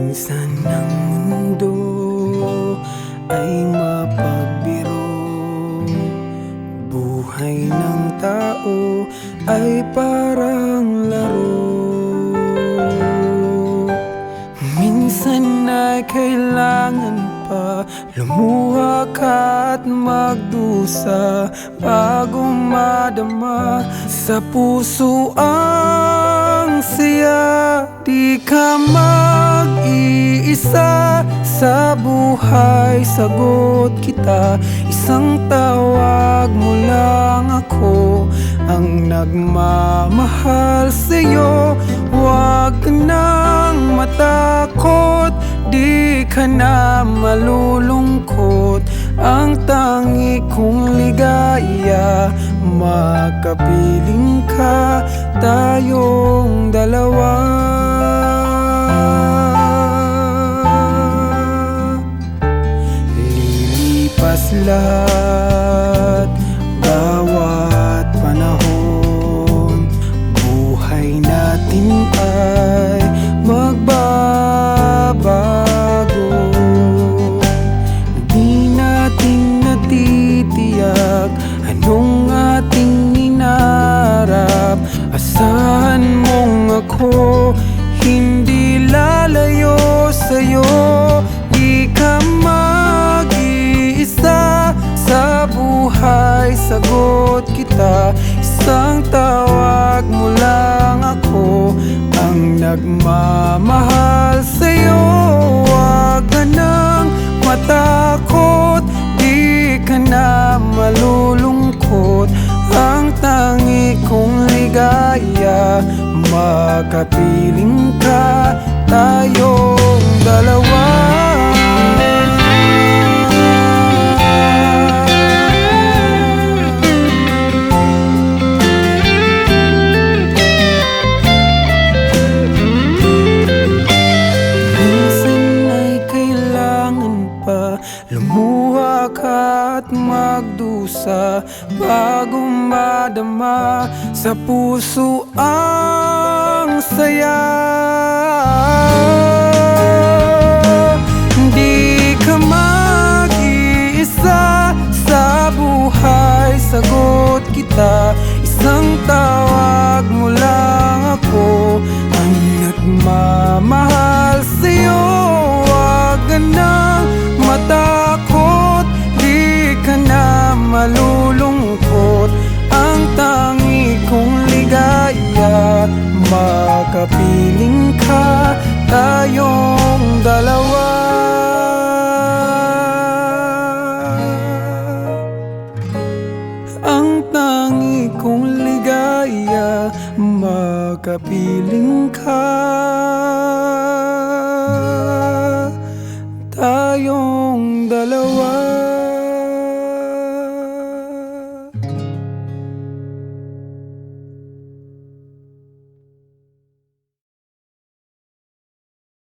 Minsan ang mundo ay mapagbiro, buhay ng tao ay parang laro. Minsan ay kailangan pa lumuha ka at magdusa bago madama sa puso ang saya. Di ka mag-iisa sa buhay, sagot kita. Isang tawag mo lang ako ang nagmamahal sa'yo. Huwag ka nang matakot, di ka na malulungkot. Ang tangi kong ligaya, makapiling ka, tayong dalawa. Lilipas lahat, bawat panahon, buhay natin ay magbabago. Di natin natitiyak anong ating inarap. Asahan mong ako hindi lalayo sa'yo. Di ka mag-iisa sa buhay, sagot kita. Isang tawag mo lang ako ang nagmamahal sa'yo. Huwag ka nang matakot, di ka na malulungkot. Ang tangi kong ligaya, makapiling ka, tayong dalawa. Lumuha ka at magdusa bago madama sa puso ang saya. Di ka mag-iisa sa buhay, sagot kita. Isang tawag mo lang ako ang nagmamahal sa'yo. Huwag ka nang matakot, di ka na malulungkot. Ang tangi kong ligaya, makapiling ka, tayong dalawa. Ang tangi kong ligaya, makapiling ka, tayong dalawa.